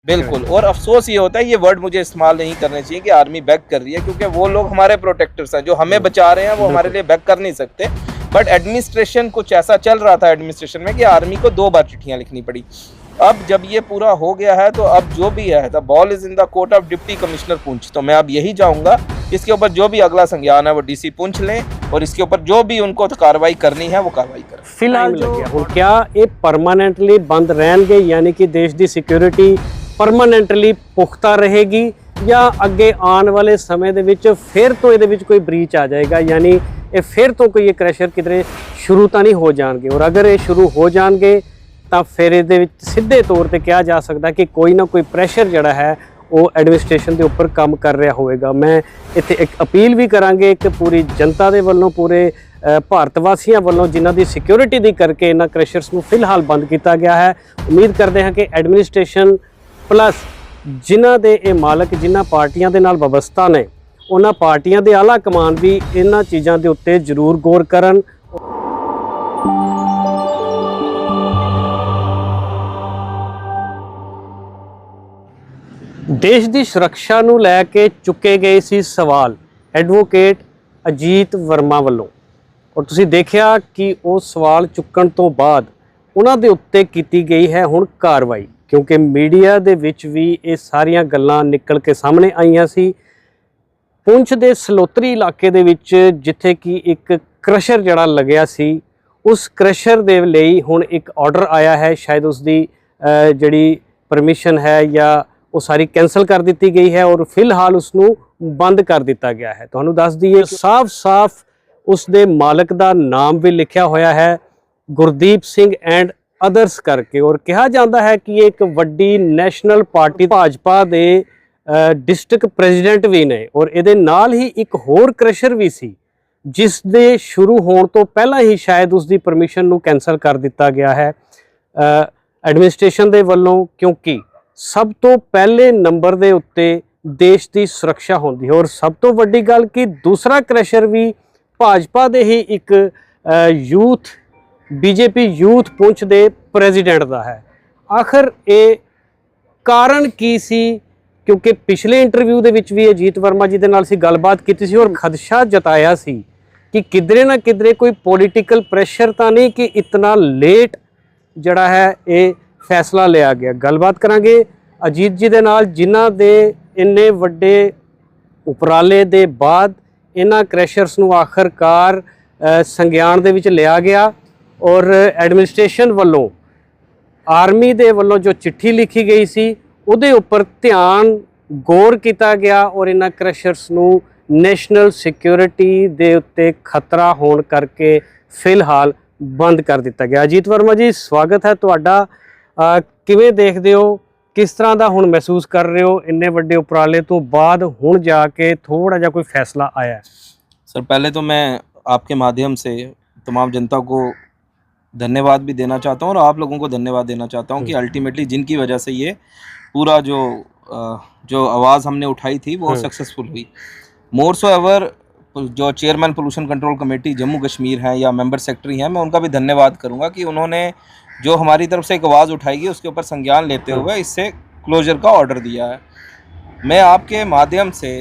बिल्कुल। और अफसोस ये होता है, ये वर्ड मुझे इस्तेमाल नहीं करने चाहिए कि आर्मी बैक कर रही है, क्योंकि वो लोग हमारे प्रोटेक्टर्स हैं, जो हमें बचा रहे हैं, वो हमारे लिए बैक कर नहीं सकते। बट एडमिनिस्ट्रेशन कुछ ऐसा चल रहा था एडमिनिस्ट्रेशन में कि आर्मी को 2 बार चिट्ठियां लिखनी पड़ी। अब जब ये पूरा हो गया है, तो अब जो भी है, the ball is in the court of deputy commissioner Poonch. तो मैं अब यही चाहूंगा, इसके ऊपर जो भी अगला संज्ञान है वो डीसी पुंछ लें, और इसके ऊपर जो भी उनको कार्रवाई करनी है वो कार्रवाई करें। फिलहाल जो ਹੁਣ क्या ਇਹ परमानेंटली बंद रहणगे, यानी कि देश की सिक्योरिटी परमानेंटली पुख्ता रहेगी, या ਅੱਗੇ ਆਉਣ ਵਾਲੇ ਸਮੇਂ ਦੇ ਵਿੱਚ ਫਿਰ ਤੋਂ ਇਹਦੇ ਵਿੱਚ ਕੋਈ ਬ੍ਰੀਚ ਆ ਜਾਏਗਾ, यानी ਇਹ ਫਿਰ ਤੋਂ ਕੋਈ ਇਹ ਕ੍ਰੈਸ਼ਰ ਕਿਧਰੇ ਸ਼ੁਰੂ ਤਾਂ ਨਹੀਂ ਹੋ ਜਾਣਗੇ? ਔਰ ਅਗਰ ਇਹ ਸ਼ੁਰੂ ਹੋ ਜਾਣਗੇ ਤਾਂ ਫਿਰ ਇਹਦੇ ਵਿੱਚ ਸਿੱਧੇ ਤੌਰ ਤੇ ਕਿਹਾ ਜਾ ਸਕਦਾ ਕਿ ਕੋਈ ਨਾ ਕੋਈ ਪ੍ਰੈਸ਼ਰ ਜਿਹੜਾ ਹੈ ਉਹ ਐਡਮਿਨਿਸਟ੍ਰੇਸ਼ਨ ਦੇ ਉੱਪਰ ਕੰਮ ਕਰ ਰਿਹਾ ਹੋਵੇਗਾ। ਮੈਂ ਇੱਥੇ ਇੱਕ ਅਪੀਲ ਵੀ ਕਰਾਂਗੇ ਕਿ ਪੂਰੀ ਜਨਤਾ ਦੇ ਵੱਲੋਂ, ਪੂਰੇ ਭਾਰਤ ਵਾਸੀਆਂ ਵੱਲੋਂ, ਜਿਨ੍ਹਾਂ ਦੀ ਸਿਕਿਉਰਿਟੀ ਦੀ ਕਰਕੇ ਇਹਨਾਂ ਕ੍ਰੈਸ਼ਰਸ ਨੂੰ ਫਿਲਹਾਲ ਬੰਦ ਕੀਤਾ ਗਿਆ ਹੈ। ਉਮੀਦ ਕਰਦੇ ਹਾਂ ਕਿ ਐਡਮਿਨਿਸਟ੍ਰੇਸ਼ਨ ਪਲੱਸ ਜਿਨ੍ਹਾਂ ਦੇ ਇਹ ਮਾਲਕ, ਜਿਨ੍ਹਾਂ ਪਾਰਟੀਆਂ ਦੇ ਨਾਲ ਵਬਸਤਾ ਨੇ, ਉਹਨਾਂ ਪਾਰਟੀਆਂ ਦੇ ਆਲਾ ਕਮਾਨ ਵੀ ਇਹਨਾਂ ਚੀਜ਼ਾਂ ਦੇ ਉੱਤੇ ਜ਼ਰੂਰ ਗੌਰ ਕਰਨ। देश की सुरक्षा ਨੂੰ ਲੈ ਕੇ ਚੁੱਕੇ ਗਏ ਸੀ ਸਵਾਲ ਐਡਵੋਕੇਟ ਅਜੀਤ ਵਰਮਾ ਵੱਲੋਂ, ਔਰ ਤੁਸੀਂ ਦੇਖਿਆ ਕਿ ਉਹ ਸਵਾਲ ਚੁੱਕਣ ਤੋਂ ਬਾਅਦ ਉਹਨਾਂ ਦੇ ਉੱਤੇ ਕੀਤੀ ਗਈ ਹੈ ਹੁਣ ਕਾਰਵਾਈ, ਕਿਉਂਕਿ ਮੀਡੀਆ ਦੇ ਵਿੱਚ ਵੀ ਇਹ ਸਾਰੀਆਂ ਗੱਲਾਂ ਨਿਕਲ ਕੇ ਸਾਹਮਣੇ ਆਈਆਂ ਸੀ। ਪੁੰਛ ਦੇ ਸਲੋਤਰੀ ਇਲਾਕੇ ਦੇ ਵਿੱਚ ਜਿੱਥੇ ਕਿ ਇੱਕ ਕ੍ਰਸ਼ਰ ਜਿਹੜਾ ਲੱਗਿਆ ਸੀ, ਉਸ ਕ੍ਰਸ਼ਰ ਦੇ ਲਈ ਹੁਣ ਇੱਕ ਆਰਡਰ ਆਇਆ ਹੈ। ਸ਼ਾਇਦ ਉਸ ਦੀ ਜਿਹੜੀ ਪਰਮਿਸ਼ਨ ਹੈ ਜਾਂ ਉਹ ਸਾਰੀ ਕੈਂਸਲ ਕਰ ਦਿੱਤੀ ਗਈ ਹੈ, ਔਰ ਫਿਲਹਾਲ ਉਸ ਨੂੰ ਬੰਦ ਕਰ ਦਿੱਤਾ ਗਿਆ ਹੈ। ਤੁਹਾਨੂੰ ਦੱਸ ਦਈਏ, ਸਾਫ਼-ਸਾਫ਼ ਉਸ ਦੇ ਮਾਲਕ ਦਾ ਨਾਮ ਵੀ ਲਿਖਿਆ ਹੋਇਆ ਹੈ, ਗੁਰਦੀਪ ਸਿੰਘ ਐਂਡ ਅਦਰਸ ਕਰਕੇ, ਔਰ ਕਿਹਾ ਜਾਂਦਾ ਹੈ ਕਿ ਇਹ ਇੱਕ ਵੱਡੀ ਨੈਸ਼ਨਲ ਪਾਰਟੀ ਭਾਜਪਾ ਦੇ ਡਿਸਟ੍ਰਿਕਟ ਪ੍ਰੈਜ਼ੀਡੈਂਟ ਵੀ ਨੇ, ਔਰ ਇਹਦੇ ਨਾਲ ਹੀ ਇੱਕ ਹੋਰ ਕ੍ਰਸ਼ਰ ਵੀ ਸੀ ਜਿਸ ਦੇ ਸ਼ੁਰੂ ਹੋਣ ਤੋਂ ਪਹਿਲਾਂ ਹੀ ਸ਼ਾਇਦ ਉਸ ਦੀ ਪਰਮਿਸ਼ਨ ਨੂੰ ਕੈਂਸਲ ਕਰ ਦਿੱਤਾ ਗਿਆ ਹੈ ਐਡਮਿਨਿਸਟ੍ਰੇਸ਼ਨ ਦੇ ਵੱਲੋਂ, ਕਿਉਂਕਿ ਸਭ ਤੋਂ ਪਹਿਲੇ ਨੰਬਰ ਦੇ ਉੱਤੇ ਦੇਸ਼ ਦੀ ਸੁਰੱਖਿਆ ਹੁੰਦੀ ਹੈ। ਔਰ ਸਭ ਤੋਂ ਵੱਡੀ ਗੱਲ ਕਿ ਦੂਸਰਾ ਕ੍ਰੈਸ਼ਰ ਵੀ ਭਾਜਪਾ ਦੇ ਹੀ ਇੱਕ ਯੂਥ, ਬੀਜੇਪੀ ਯੂਥ ਪੁੰਛ ਦੇ ਪ੍ਰੈਜ਼ੀਡੈਂਟ ਦਾ ਹੈ। ਆਖਰ ਇਹ ਕਾਰਨ ਕੀ ਸੀ? ਕਿਉਂਕਿ ਪਿਛਲੇ ਇੰਟਰਵਿਊ ਦੇ ਵਿੱਚ ਵੀ ਅਜੀਤ ਵਰਮਾ ਜੀ ਦੇ ਨਾਲ ਅਸੀਂ ਗੱਲਬਾਤ ਕੀਤੀ ਸੀ, ਔਰ ਖਦਸ਼ਾ ਜਤਾਇਆ ਸੀ ਕਿ ਕਿਧਰੇ ਨਾ ਕਿਧਰੇ ਕੋਈ ਪੋਲੀਟੀਕਲ ਪ੍ਰੈਸ਼ਰ ਤਾਂ ਨਹੀਂ ਕਿ ਇਤਨਾ ਲੇਟ ਜਿਹੜਾ ਹੈ ਇਹ ਫੈਸਲਾ ਲਿਆ ਗਿਆ। ਗੱਲਬਾਤ ਕਰਾਂਗੇ ਅਜੀਤ ਜੀ ਦੇ ਨਾਲ, ਜਿਨ੍ਹਾਂ ਦੇ ਇੰਨੇ ਵੱਡੇ ਉਪਰਾਲੇ ਦੇ ਬਾਅਦ ਇਹਨਾਂ ਕ੍ਰੈਸ਼ਰਸ ਨੂੰ ਆਖਰਕਾਰ ਸੰਗਿਆਨ ਦੇ ਵਿੱਚ ਲਿਆ ਗਿਆ, ਔਰ ਐਡਮਿਨਿਸਟ੍ਰੇਸ਼ਨ ਵੱਲੋਂ, ਆਰਮੀ ਦੇ ਵੱਲੋਂ ਜੋ ਚਿੱਠੀ ਲਿਖੀ ਗਈ ਸੀ ਉਹਦੇ ਉੱਪਰ ਧਿਆਨ ਗੌਰ ਕੀਤਾ ਗਿਆ, ਔਰ ਇਹਨਾਂ ਕ੍ਰੈਸ਼ਰਸ ਨੂੰ ਨੈਸ਼ਨਲ ਸਿਕਿਉਰਿਟੀ ਦੇ ਉੱਤੇ ਖਤਰਾ ਹੋਣ ਕਰਕੇ ਫਿਲਹਾਲ ਬੰਦ ਕਰ ਦਿੱਤਾ ਗਿਆ। ਅਜੀਤ ਵਰਮਾ ਜੀ, ਸਵਾਗਤ ਹੈ ਤੁਹਾਡਾ। ਕਿਵੇਂ ਦੇਖਦੇ ਹੋ, ਕਿਸ ਤਰ੍ਹਾਂ ਦਾ ਹੁਣ ਮਹਿਸੂਸ ਕਰ ਰਹੇ ਹੋ ਇੰਨੇ ਵੱਡੇ ਉਪਰਾਲੇ ਤੋਂ ਬਾਅਦ ਹੁਣ ਜਾ ਕੇ ਥੋੜਾ ਜਿਹਾ ਕੋਈ फैसला आया है? सर, पहले तो मैं आपके माध्यम से तमाम जनता को धन्यवाद भी देना चाहता हूँ, और आप लोगों को धन्यवाद देना चाहता हूँ कि अल्टीमेटली जिनकी वजह से ये पूरा जो आवाज़ हमने उठाई थी वो सक्सेसफुल हुई। मोर सो एवर जो chairman pollution control committee Jammu Kashmir हैं या मेंबर सेक्रेटरी हैं, मैं उनका भी धन्यवाद करूँगा कि उन्होंने जो हमारी तरफ से एक आवाज़ उठाएगी उसके ऊपर संज्ञान लेते हुए इससे क्लोजर का ऑर्डर दिया है। मैं आपके माध्यम से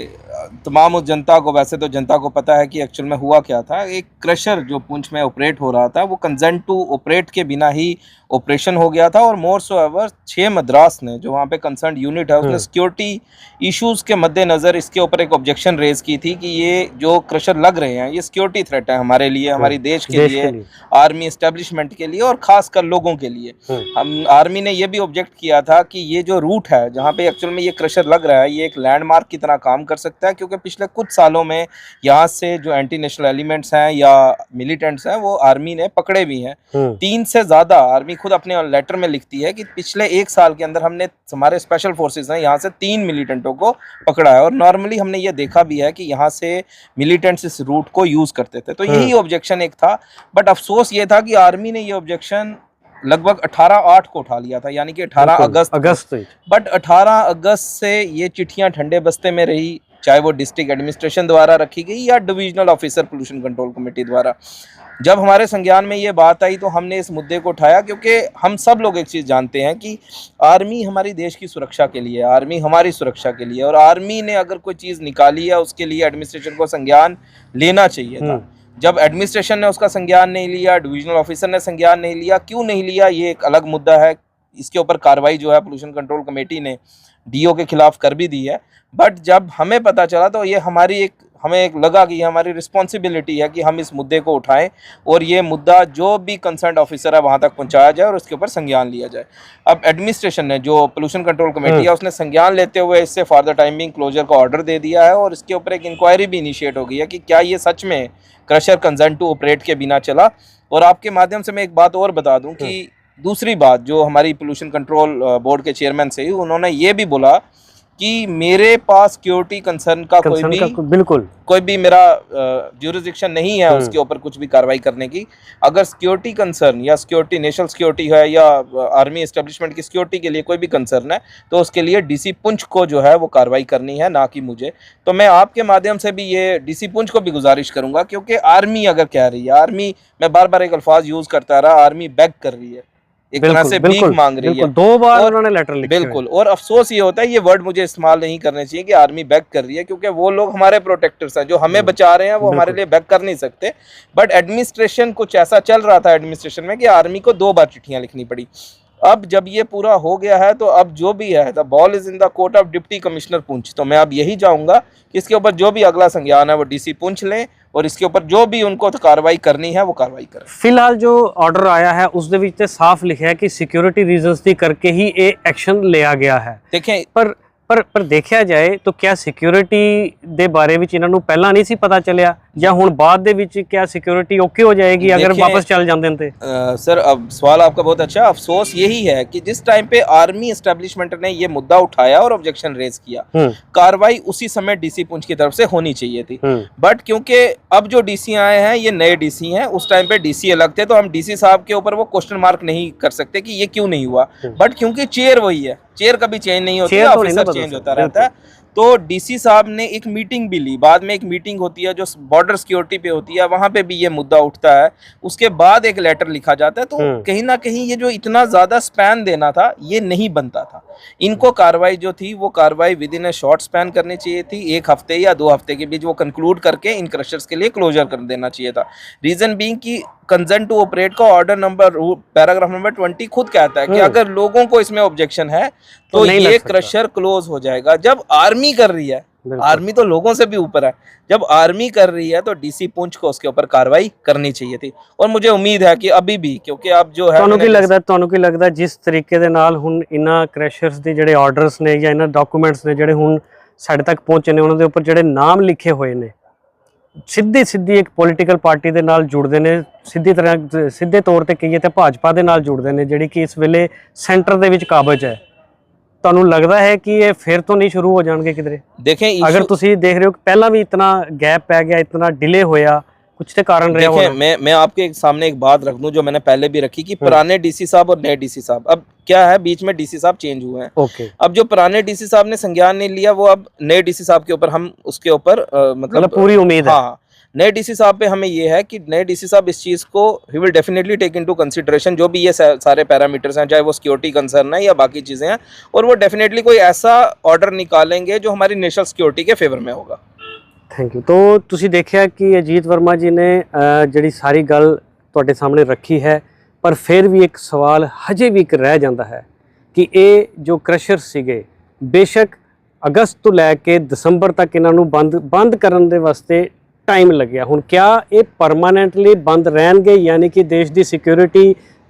तमाम उस जनता को, वैसे तो जनता को पता है कि एक्चुअल में हुआ क्या था। एक क्रशर जो पुंछ में ऑपरेट हो रहा था वो कंसेंट टू ऑपरेट के बिना ही ऑपरेशन हो गया था, और मोर सो एवर 6 मद्रास ने, जो वहाँ पे कंसर्न यूनिट है, उसने सिक्योरिटी इश्यूज़ के मद्देनज़र इसके ऊपर एक ऑब्जेक्शन रेज की थी कि ये जो क्रशर लग रहे हैं ये सिक्योरिटी थ्रेट है हमारे लिए, हमारी देश के लिए, आर्मी इस्टेब्लिशमेंट के लिए, और ख़ासकर लोगों के लिए। हम आर्मी ने ये भी ऑब्जेक्ट किया था कि ये जो रूट है जहाँ पे एक्चुअल में ये क्रशर लग रहा है, ये एक लैंडमार्क की तरह काम कर सकता है, क्योंकि पिछले कुछ सालों में यहाँ से जो एंटी नेशनल एलिमेंट्स हैं या मिलिटेंट्स हैं वो आर्मी ने पकड़े भी हैं। 3 से ज़्यादा, आर्मी खुद अपने लेटर में लिखती है कि पिछले 1 साल के अंदर हमने, हमारे स्पेशल फोर्सेस हैं, यहाँ से 3 मिलिटेंटों को पकड़ा है, और नॉर्मली हमने ये देखा भी है कि यहाँ से मिलिटेंट्स इस रूट को यूज़ करते थे। तो यही ऑब्जेक्शन एक था, बट अफसोस ये था कि आर्मी ने ये ऑब्जेक्शन लगभग 18/8 को उठा लिया था, यानी कि 18 अगस्त। बट 18 अगस्त से ये चिट्ठियाँ ठंडे बस्ते में रही, चाहे वो डिस्ट्रिक्ट एडमिनिस्ट्रेशन द्वारा रखी गई या divisional officer pollution control committee द्वारा। जब हमारे संज्ञान में ये बात आई तो हमने इस मुद्दे को उठाया, क्योंकि हम सब लोग एक चीज़ जानते हैं कि आर्मी हमारी देश की सुरक्षा के लिए, आर्मी हमारी सुरक्षा के लिए, और आर्मी ने अगर कोई चीज़ निकाली है उसके लिए एडमिनिस्ट्रेशन को संज्ञान लेना चाहिए था। जब एडमिनिस्ट्रेशन ने उसका संज्ञान नहीं लिया, डिविजनल ऑफिसर ने संज्ञान नहीं लिया, क्यों नहीं लिया ये एक अलग मुद्दा है। इसके ऊपर कार्रवाई जो है पोल्यूशन कंट्रोल कमेटी ने डीओ के खिलाफ कर भी दी है। बट जब हमें पता चला तो ये हमें एक लगा कि ये हमारी रिस्पॉन्सिबिलिटी है कि हम इस मुद्दे को उठाएं और ये मुद्दा जो भी कंसर्न ऑफिसर है वहाँ तक पहुँचाया जाए और उसके ऊपर संज्ञान लिया जाए। अब एडमिनिस्ट्रेशन ने, जो पोल्यूशन कंट्रोल कमेटी है, उसने संज्ञान लेते हुए इससे for the time being closure का ऑर्डर दे दिया है और इसके ऊपर एक इंक्वायरी भी इनिशिएट हो गई है कि क्या ये सच में क्रशर कंसर्न टू ऑपरेट के बिना चला। और आपके माध्यम से मैं एक बात और बता दूं कि दूसरी बात जो हमारी पोल्यूशन कंट्रोल बोर्ड के चेयरमैन से, उन्होंने ये भी बोला कि मेरे पास सिक्योरिटी कंसर्न का कोई भी मेरा ज्यूरिसडिक्शन नहीं है उसके ऊपर कुछ भी कार्रवाई करने की। अगर सिक्योरिटी कंसर्न या सिक्योरिटी, नेशनल सिक्योरिटी है या आर्मी एस्टेब्लिशमेंट की सिक्योरिटी के लिए कोई भी कंसर्न है तो उसके लिए डीसी पुंछ को जो है वो कार्रवाई करनी है, ना कि मुझे। तो मैं आपके माध्यम से भी ये डीसी पुंछ को भी गुजारिश करूंगा, क्योंकि आर्मी अगर कह रही है, आर्मी, मैं बार बार एक अल्फाज यूज करता रहा, आर्मी बेग कर रही है, एक तरह से भीख मांग रही है। 2 बार उन्होंने लेटर लिखे। बिल्कुल, और अफसोस ये होता है, ये वर्ड मुझे इस्तेमाल नहीं करने चाहिए कि आर्मी बैक कर रही है, क्योंकि वो लोग हमारे प्रोटेक्टर्स हैं, जो हमें बचा रहे हैं, वो हमारे लिए बैक कर नहीं सकते। बट एडमिनिस्ट्रेशन कुछ ऐसा चल रहा था एडमिनिस्ट्रेशन में कि आर्मी को 2 बार चिट्ठियां लिखनी पड़ी। अब जब ये पूरा हो गया है तो अब जो भी है, the ball is in the court of deputy commissioner Poonch. तो मैं अब यही चाहूंगा कि इसके ऊपर जो भी अगला संज्ञान है वो डीसी पुंछ लें और इसके ऊपर जो भी उनको कार्रवाई करनी है वो कार्रवाई करें। फिलहाल जो ऑर्डर आया है उसके विच साफ लिखा है कि सिक्योरिटी रीजंस दी करके ही ये एक्शन लिया गया है। देखें, पर देखा जाए तो क्या सिक्योरिटी दे बारे में इन्होंने पहला नहीं सी पता चलिया, या हुण बाद दे विच क्या सिक्योरिटी ओके हो जाएगी अगर वापस चल जाते थे? सर, अब सवाल आपका बहुत अच्छा। अफसोस यही है कि जिस टाइम पे आर्मी एस्टेब्लिशमेंट ने ये मुद्दा उठाया और ऑब्जेक्शन रेज किया, कार्रवाई उसी समय डीसी पुंछ की तरफ से होनी चाहिए थी। बट क्योंकि अब जो डीसी आए हैं ये नए डीसी हैं, उस टाइम पे डीसी अलग थे, तो हम डीसी साहब के ऊपर वो क्वेश्चन मार्क नहीं कर सकते कि ये क्यों नहीं हुआ। बट क्योंकि चेयर वही है, चेयर कभी चेंज नहीं होती, ऑफिसर चेंज होता रहता है। तो डीसी साहब ने एक मीटिंग भी ली, बाद में एक मीटिंग होती है जो बॉर्डर सिक्योरिटी पे होती है, वहां पे भी ये मुद्दा उठता है, उसके बाद एक लेटर लिखा जाता है। तो कहीं ना कहीं ये जो इतना ज्यादा स्पैन देना था ये नहीं बनता था। इनको कार्रवाई जो थी वो कार्रवाई with in A short span करनी चाहिए थी, 1 हफ्ते या 2 हफ्ते के बीच वो कंक्लूड करके इन क्रशर्स के लिए क्लोजर कर देना चाहिए था। रीजन बीइंग कि कंसर्न टू ऑपरेट का ऑर्डर नंबर, पैराग्राफ नंबर 20 खुद कहता है कि अगर लोगों को इसमें ऑब्जेक्शन है तो ये क्रशर क्लोज हो जाएगा। जब आर्मी कर रही है, आर्मी तो लोगों से भी ऊपर है, जब आर्मी कर रही है तो डीसी पुंछ को उसके ऊपर कार्रवाई करनी चाहिए थी। और मुझे उम्मीद है कि अभी भी, क्योंकि अब जो है ਤੁਹਾਨੂੰ ਕੀ ਲੱਗਦਾ ਜਿਸ ਤਰੀਕੇ ਦੇ ਨਾਲ ਹੁਣ ਇਹਨਾਂ ਕ੍ਰੈਸ਼ਰਸ ਦੇ ਜਿਹੜੇ ਆਰਡਰਸ ਨੇ ਜਾਂ ਇਹਨਾਂ ਡਾਕੂਮੈਂਟਸ ਨੇ ਜਿਹੜੇ ਹੁਣ ਸਾਡੇ ਤੱਕ ਪਹੁੰਚੇ ਨੇ, ਉਹਨਾਂ ਦੇ ਉੱਪਰ ਜਿਹੜੇ ਨਾਮ ਲਿਖੇ ਹੋਏ ਨੇ, ਸਿੱਧੀ ਇੱਕ ਪੋਲੀਟੀਕਲ ਪਾਰਟੀ ਦੇ ਨਾਲ ਜੁੜਦੇ ਨੇ, ਸਿੱਧੇ ਤੌਰ ਤੇ ਕਹੀਏ ਤਾਂ ਭਾਜਪਾ ਦੇ ਨਾਲ ਜੁੜਦੇ ਨੇ, ਜਿਹੜੀ ਕਿ ਇਸ ਵੇਲੇ ਸੈਂਟਰ ਦੇ ਵਿੱਚ ਕਾਬਜ ਹੈ। ਤੁਹਾਨੂੰ ਲੱਗਦਾ ਹੈ ਕਿ ਇਹ ਫਿਰ ਤੋਂ ਨਹੀਂ ਸ਼ੁਰੂ ਹੋ ਜਾਣਗੇ ਕਿਧਰੇ? देखें, अगर ਤੁਸੀਂ देख रहे हो कि पहला भी इतना गैप पै गया, इतना डिले होया, कुछ तो कारण रहा होगा। मैं आपके सामने एक बात रख दूं जो मैंने पहले भी रखी कि पुराने डीसी साहब और नए डीसी साहब, अब क्या है, बीच में डीसी साहब चेंज हुए हैं। ओके, अब जो पुराने डीसी साहब ने संज्ञान नहीं लिया वो अब नए डीसी साहब के ऊपर हम उसके ऊपर मतलब पूरी उम्मीद है। हाँ, नए डीसी साहब पे हमें ये है कि नए डीसी साहब इस चीज़ को he will definitely take into consideration, जो भी ये सारे पैरामीटर्स हैं, चाहे वो सिक्योरिटी कंसर्न है या बाकी चीज़ें हैं, और वो डेफिनेटली कोई ऐसा ऑर्डर निकालेंगे जो हमारी नेशनल सिक्योरिटी के फेवर में होगा। Thank you. तो तुसी देखिया कि अजीत वर्मा जी ने ਜਿਹੜੀ ਸਾਰੀ ਗੱਲ ਤੁਹਾਡੇ ਸਾਹਮਣੇ ਰੱਖੀ ਹੈ, ਪਰ ਫਿਰ ਵੀ ਇੱਕ ਸਵਾਲ ਹਜੇ ਵੀ ਇੱਕ ਰਹਿ ਜਾਂਦਾ ਹੈ ਕਿ ਇਹ ਜੋ ਕ੍ਰਸ਼ਰ ਸੀਗੇ, ਬੇਸ਼ੱਕ ਅਗਸਤ ਤੋਂ ਲੈ ਕੇ ਦਸੰਬਰ ਤੱਕ ਇਹਨਾਂ ਨੂੰ ਬੰਦ ਕਰਨ ਦੇ ਵਾਸਤੇ टाइम लग्या, हुण क्या ये परमानेंटली बंद रहणगे, यानी कि देश की सिक्योरिटी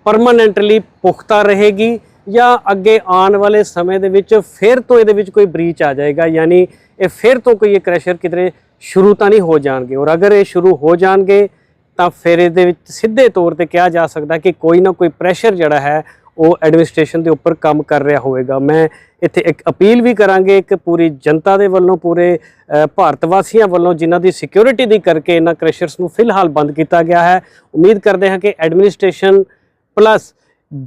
परमानेंटली पुख्ता रहेगी, या अगे आने वाले समय दे विच फिर तो ये कोई ब्रीच आ जाएगा, यानी ये फिर तो कोई ये क्रैशर किधरे शुरू तो नहीं हो जाएंगे? और अगर ये शुरू हो जाएंगे तो फिर ये सीधे तौर पर कहा जा सकता है कि कोई ना कोई प्रैशर जिहड़ा है वो एडमिनिस्ट्रेशन के उपर काम कर रहा होएगा। मैं इत्थे एक अपील भी करांगे एक पूरी जनता दे वल्लों, पूरे भारत वासियों वल्लों, जिन्हां दी सिक्योरिटी दी करके इन्हां क्रैशर्स नूं फिलहाल बंद किया गया है। उम्मीद करते हैं कि एडमिनिस्ट्रेशन प्लस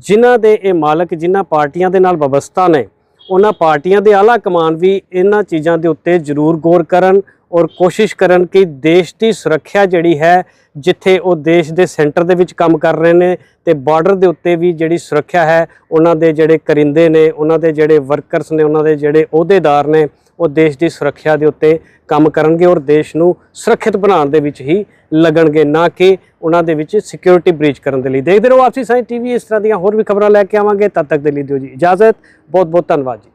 जिन्हां दे ये मालक, जिन्हां पार्टियां दे नाल वाबस्ता ने, ਉਹਨਾਂ ਪਾਰਟੀਆਂ ਦੇ ਆਲਾ ਕਮਾਨ ਵੀ ਇਹਨਾਂ ਚੀਜ਼ਾਂ ਦੇ ਉੱਤੇ ਜ਼ਰੂਰ ਗੌਰ ਕਰਨ ਔਰ ਕੋਸ਼ਿਸ਼ ਕਰਨ ਕਿ ਦੇਸ਼ ਦੀ ਸੁਰੱਖਿਆ ਜਿਹੜੀ ਹੈ, ਜਿੱਥੇ ਉਹ ਦੇਸ਼ ਦੇ ਸੈਂਟਰ ਦੇ ਵਿੱਚ ਕੰਮ ਕਰ ਰਹੇ ਨੇ ਤੇ ਬਾਰਡਰ ਦੇ ਉੱਤੇ ਵੀ ਜਿਹੜੀ ਸੁਰੱਖਿਆ ਹੈ, ਉਹਨਾਂ ਦੇ ਜਿਹੜੇ ਕਰਿੰਦੇ ਨੇ, ਉਹਨਾਂ ਦੇ ਜਿਹੜੇ ਵਰਕਰਸ ਨੇ, ਉਹਨਾਂ ਦੇ ਜਿਹੜੇ ਅਹੁਦੇਦਾਰ ਨੇ, ਉਹ ਦੇਸ਼ ਦੀ ਸੁਰੱਖਿਆ ਦੇ ਉੱਤੇ ਕੰਮ ਕਰਨਗੇ ਔਰ ਦੇਸ਼ ਨੂੰ ਸੁਰੱਖਿਅਤ ਬਣਾਉਣ ਦੇ ਵਿੱਚ ਹੀ ਲੱਗਣਗੇ, ਨਾ ਕਿ ਉਹਨਾਂ ਦੇ ਵਿੱਚ ਸਿਕਿਉਰਿਟੀ ਬ੍ਰੀਚ ਕਰਨ ਦੇ ਲਈ। ਦੇਖਦੇ ਰਹੋ ਆਪਸੀ ਸਾਂਝ ਟੀਵੀ, ਇਸ ਤਰ੍ਹਾਂ ਦੀਆਂ ਹੋਰ ਵੀ ਖਬਰਾਂ ਲੈ ਕੇ ਆਵਾਂਗੇ। ਤਦ ਤੱਕ ਦੇ ਲਈ ਦਿਓ ਜੀ ਇਜਾਜ਼ਤ। ਬਹੁਤ ਬਹੁਤ ਧੰਨਵਾਦ ਜੀ।